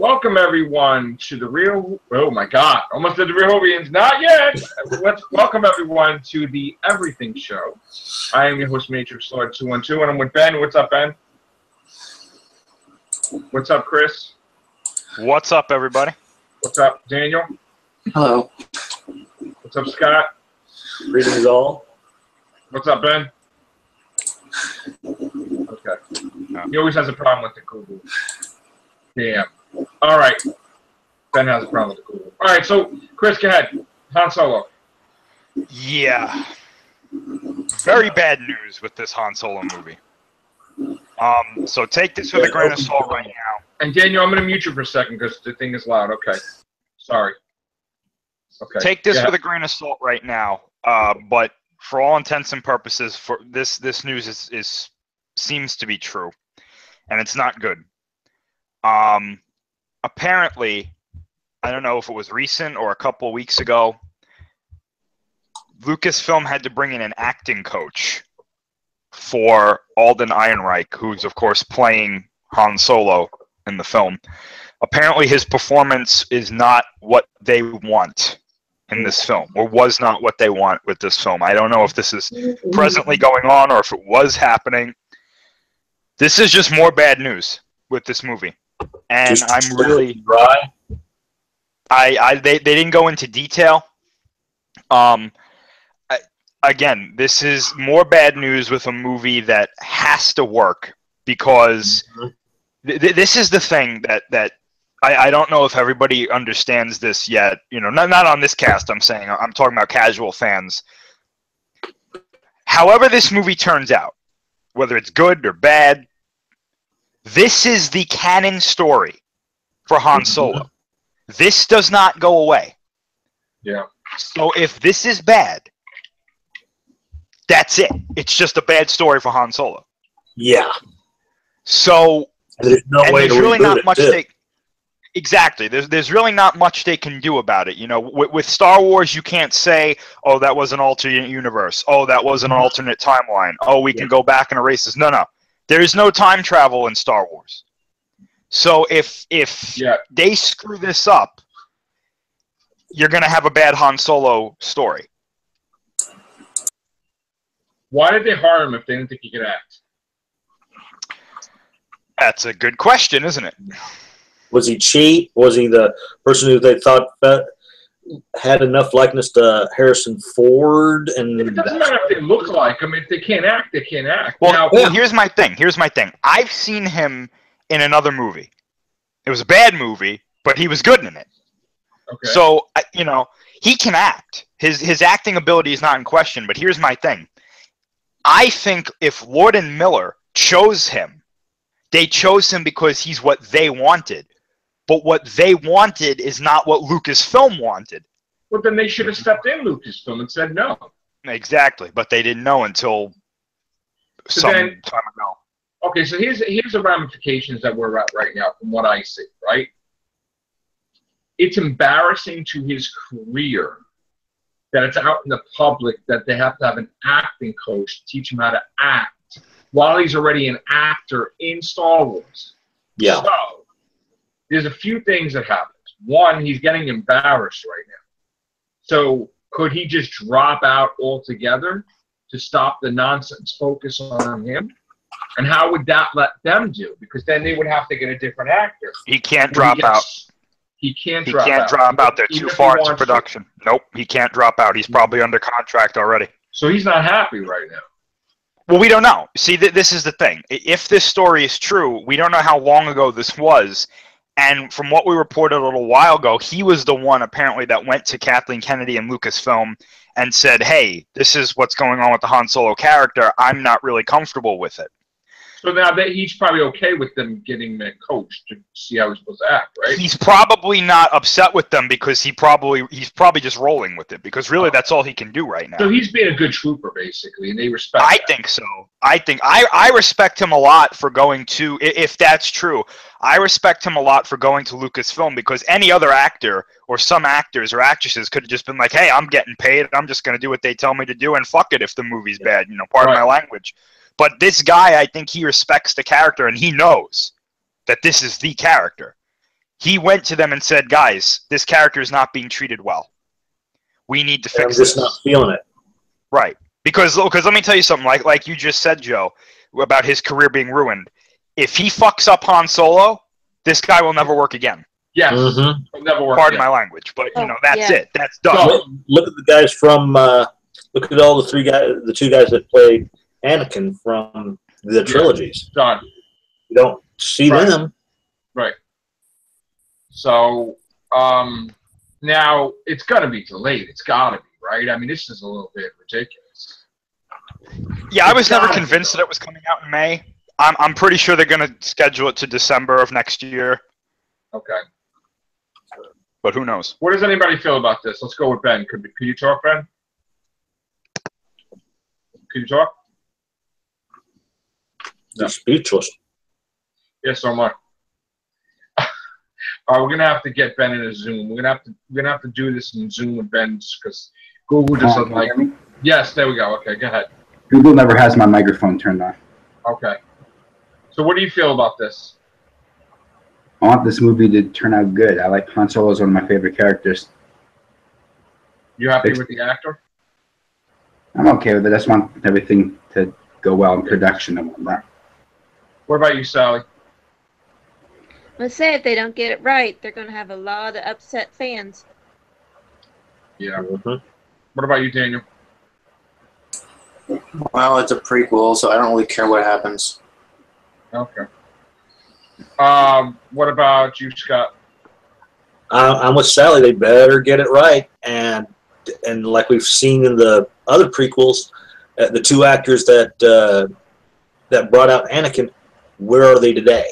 Welcome everyone to the real. Oh my God! Almost to the Real Hovians. Not yet. Let's welcome everyone to the Everything Show. I am your host, Matrix Lord 212, and I'm with Ben. What's up, Ben? What's up, Chris? What's up, everybody? What's up, Daniel? Hello. What's up, Scott? Greetings all. What's up, Ben? Okay. He always has a problem with the Google. Damn. All right. Ben has a problem with the Google. All right, so, Chris, go ahead. Han Solo. Yeah. Very bad news with this Han Solo movie. So take this with a grain of salt right now. And Daniel, I'm going to mute you for a second because the thing is loud. Okay. Sorry. Okay. Take this with a grain of salt right now. But for all intents and purposes, for this news is seems to be true, and it's not good. Apparently, I don't know if it was recent or a couple of weeks ago, Lucasfilm had to bring in an acting coach for Alden Ehrenreich, who's of course playing Han Solo in the film. Apparently his performance is not what they want in this film, or was not what they want with this film. I don't know if this is presently going on or if it was happening. This is just more bad news with this movie. And I'm really dry. They didn't go into detail. Again, this is more bad news with a movie that has to work because this is the thing that I don't know if everybody understands this yet. You know, not on this cast. I'm talking about casual fans. However, this movie turns out, whether it's good or bad, this is the canon story for Han Solo. This does not go away. Yeah. So if this is bad, that's it. It's just a bad story for Han Solo. Yeah. So there's no way to really not it much too. Exactly. There's really not much they can do about it. You know, with Star Wars, you can't say, "Oh, that was an alternate universe. Oh, that was an alternate timeline. Oh, we can go back and erase this." No. There is no time travel in Star Wars. So if they screw this up, you're going to have a bad Han Solo story. Why did they hire him if they didn't think he could act? That's a good question, isn't it? Was he cheap? Was he the person who they thought had enough likeness to Harrison Ford? And it doesn't matter if they look like him. If they can't act, they can't act. Well, here's my thing. I've seen him in another movie. It was a bad movie, but he was good in it. Okay. So, you know, he can act. His acting ability is not in question, but here's my thing. I think if Lord and Miller chose him, they chose him because he's what they wanted. But what they wanted is not what Lucasfilm wanted. Well, then they should have stepped in Lucasfilm and said no. Exactly, but they didn't know until some time ago. Okay, so here's the ramifications that we're at right now from what I see, right? It's embarrassing to his career that it's out in the public that they have to have an acting coach to teach him how to act while he's already an actor in Star Wars. Yeah. So, there's a few things that happen. One, he's getting embarrassed right now. So could he just drop out altogether to stop the nonsense, focus on him? And how would that let them do? Because then they would have to get a different actor. He can't drop out. He can't drop out. They're too far into production. Nope, he can't drop out. He's probably under contract already. So he's not happy right now. Well, we don't know. See, this is the thing. If this story is true, we don't know how long ago this was. And from what we reported a little while ago, he was the one apparently that went to Kathleen Kennedy and Lucasfilm and said, "Hey, this is what's going on with the Han Solo character. I'm not really comfortable with it." So now that he's probably okay with them getting the coach to see how he's supposed to act, right? He's probably not upset with them because he's probably just rolling with it because really that's all he can do right now. So he's being a good trooper basically, and they respect. I think so. I respect him a lot for going to, if that's true. I respect him a lot for going to Lucasfilm because any other actor or some actors or actresses could have just been like, "Hey, I'm getting paid. I'm just going to do what they tell me to do, and fuck it if the movie's bad." You know, pardon my language. But this guy, I think he respects the character, and he knows that this is the character. he went to them and said, guys, this character is not being treated well. We need to I'm fix just this. not feeling it. Right. Because let me tell you something, like you just said, Joe, about his career being ruined. If he fucks up Han Solo, this guy will never work again. Yes. Mhm. It'll never work. Pardon my language, but that's yeah. it. That's done. Look at the guys from. Look at all the two guys that played Anakin from the trilogies. Done. You don't see Right. them. Right. So, now it's got to be delayed. It's got to be, right? I mean, this is a little bit ridiculous. Yeah, I was It's never gotta be, convinced though. that it was coming out in May. I'm pretty sure they're going to schedule it to December of next year, Okay. but who knows? What does anybody feel about this? Let's go with Ben. Could you talk, Ben? Could you talk? They're speechless. Yes, so much. All right, we're gonna have to get Ben in a Zoom. We're gonna have to do this in Zoom with Ben because Google just doesn't like. Yes, there we go. Okay, go ahead. Google never has my microphone turned on. Okay. So, what do you feel about this? I want this movie to turn out good. I like Han Solo as one of my favorite characters. You happy with the actor? I'm okay with it. I just want everything to go well in production and whatnot. What about you, Sally? Let's say if they don't get it right, they're going to have a lot of upset fans. Yeah. Mhm. What about you, Daniel? Well, it's a prequel, so I don't really care what happens. Okay. What about you, Scott? I'm with Sally. They better get it right, and like we've seen in the other prequels, the two actors that brought out Anakin, where are they today?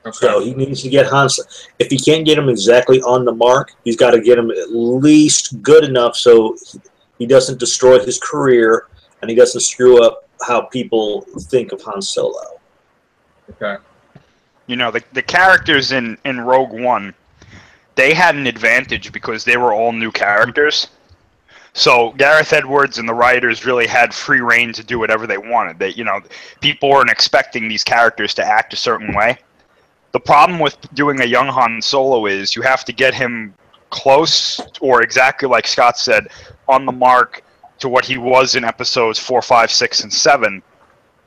Okay. So he needs to get Han. If he can't get him exactly on the mark, he's got to get him at least good enough so he doesn't destroy his career and he doesn't screw up how people think of Han Solo. Okay. You know, the characters in Rogue One, they had an advantage because they were all new characters. So Gareth Edwards and the writers really had free reign to do whatever they wanted. People weren't expecting these characters to act a certain way. The problem with doing a young Han Solo is you have to get him close, or exactly like Scott said, on the mark to what he was in episodes 4, 5, 6, and 7,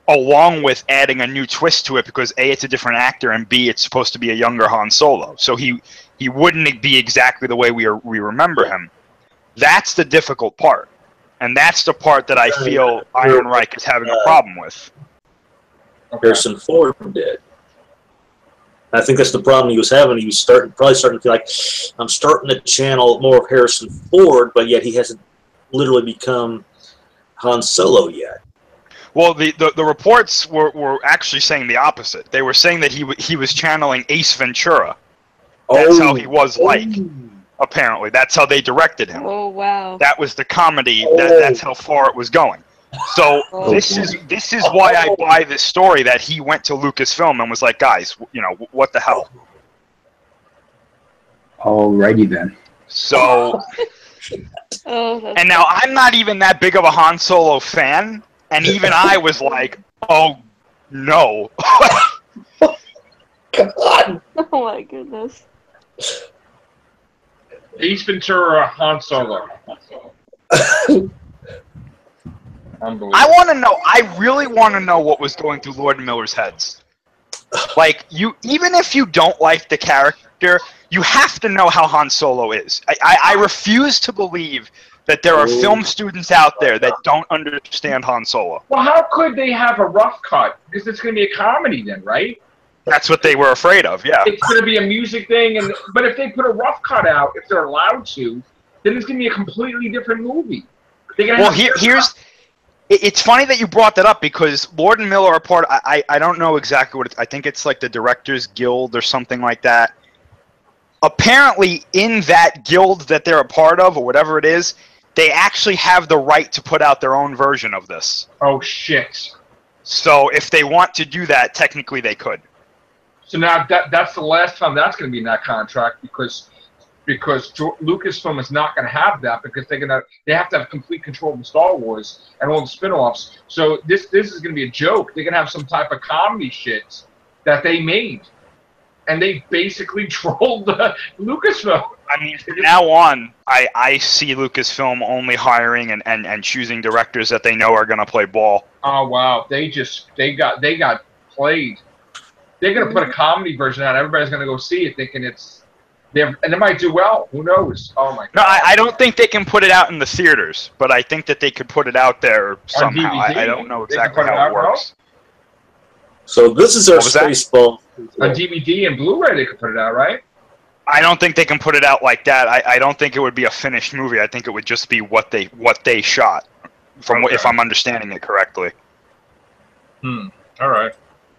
along with adding a new twist to it because A, it's a different actor, and B, it's supposed to be a younger Han Solo. So he wouldn't be exactly the way we remember him. That's the difficult part. And that's the part that I feel Ehrenreich is having a problem with. Okay. Harrison Ford did. I think that's the problem he was having. He was probably starting to feel like, I'm starting to channel more of Harrison Ford, but yet he hasn't literally become Han Solo yet. Well, the reports were actually saying the opposite. They were saying that he was channeling Ace Ventura. That's how he was like, apparently. That's how they directed him. Oh, wow. That was the comedy. That's how far it was going. So this is why I buy this story that he went to Lucasfilm and was like, guys, what the hell? Alrighty then. So, and now I'm not even that big of a Han Solo fan, and even I was like, oh no. God. Oh, my goodness. Ace Ventura, Han Solo. Unbelievable. I really want to know what was going through Lord and Miller's heads. Like, even if you don't like the character, you have to know how Han Solo is. I refuse to believe that there are film students out there that don't understand Han Solo. Well, how could they have a rough cut? Because it's going to be a comedy then, right? That's what they were afraid of, yeah. It's going to be a music thing, but if they put a rough cut out, if they're allowed to, then it's going to be a completely different movie. Well, it's funny that you brought that up because Lord and Miller are part. I don't know exactly what I think it's like the Directors Guild or something like that. Apparently, in that guild that they're a part of, or whatever it is, they actually have the right to put out their own version of this. Oh shit! So if they want to do that, technically they could. So now that's the last time that's going to be in that contract because Lucasfilm is not going to have that because they have to have complete control of the Star Wars and all the spin-offs. So this is going to be a joke. They're going to have some type of comedy shit that they made. and they basically trolled Lucasfilm. I mean, from now on, I see Lucasfilm only hiring and choosing directors that they know are going to play ball. Oh wow, they got played. They're gonna put a comedy version out. Everybody's gonna go see it, thinking and it might do well. Who knows? Oh my god. No, I don't think they can put it out in the theaters, but I think that they could put it out there somehow. DVD? I don't know They can exactly put it how out, it works. So this is our What was that? Spaceball. On DVD and Blu-ray, they could put it out, right? I don't think they can put it out like that. I don't think it would be a finished movie. I think it would just be what they shot, Okay. if I'm understanding it correctly. All right.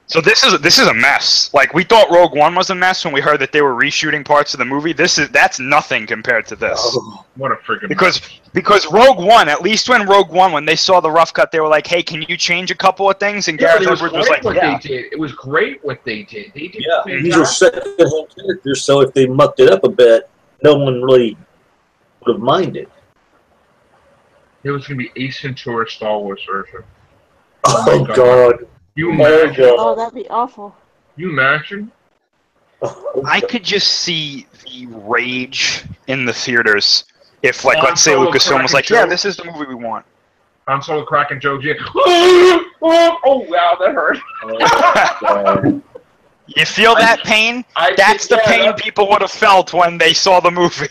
So this is a mess. Like, we thought Rogue One was a mess when we heard that they were reshooting parts of the movie. That's nothing compared to this. Oh, What a freaking Because Rogue One, at least when they saw the rough cut, they were like, "Hey, can you change a couple of things?" And Yeah, Gareth it was Edwards was great like, what "Yeah." they did. It was great what they did. They did yeah, these are fantastic. second-hand characters, so if they mucked it up a bit, no one really would have minded. It was going to be Ace Ventura Star Wars version. Oh, my God. You Oh, imagine? God. Oh, that'd be awful. You imagine? Oh, I could just see the rage in the theaters if, like, let's say Solo Lucasfilm was like, cracking "Yeah, jokes. this is the movie we want." Han Solo cracking jokes. Yeah. Oh, wow, that hurt. God. You feel that pain? That's the pain that- people would have felt when they saw the movie.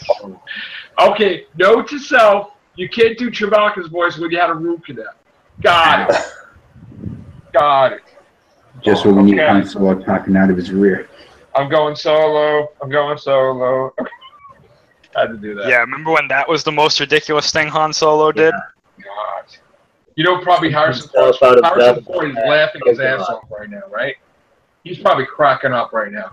Okay, note to self, you can't do Chewbacca's voice when you had a root canal. Got it. Got it. Just when we need Okay. Han Solo talking out of his rear. I'm going solo. I'm going solo. Had to do that. Yeah, remember when that was the most ridiculous thing Han Solo did? God. You know, probably Harrison Himself Ford. out of Harrison that. Ford is laughing his ass off right now, right? He's probably cracking up right now.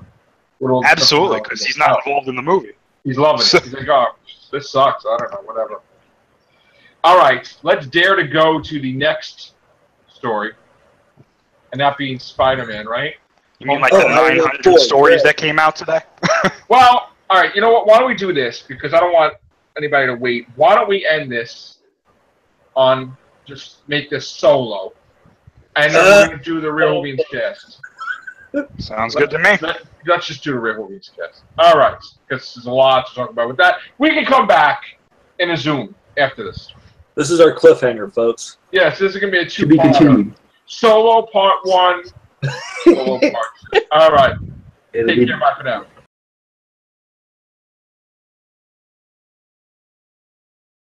With all the Absolutely, stuff because he's not involved in the movie. He's loving it. He's like, oh, this sucks. I don't know, whatever. All right, let's dare to go to the next story, and that being Spider-Man, right? You mean like Oh, the I know 900 Ford, stories yeah. that came out today? Well, all right. You know what? Why don't we do this? Because I don't want anybody to wait. Why don't we end this on just make this solo, and then we're gonna do the Real Beans cast. Sounds good to me. Let's just do the Real Beans cast. All right, because there's a lot to talk about with that. We can come back in a Zoom after this. This is our cliffhanger, folks. Yes, this is gonna be a To be two-part. continued. Solo part 1. Solo part 2. All right. It'll Take be care. Bye for now.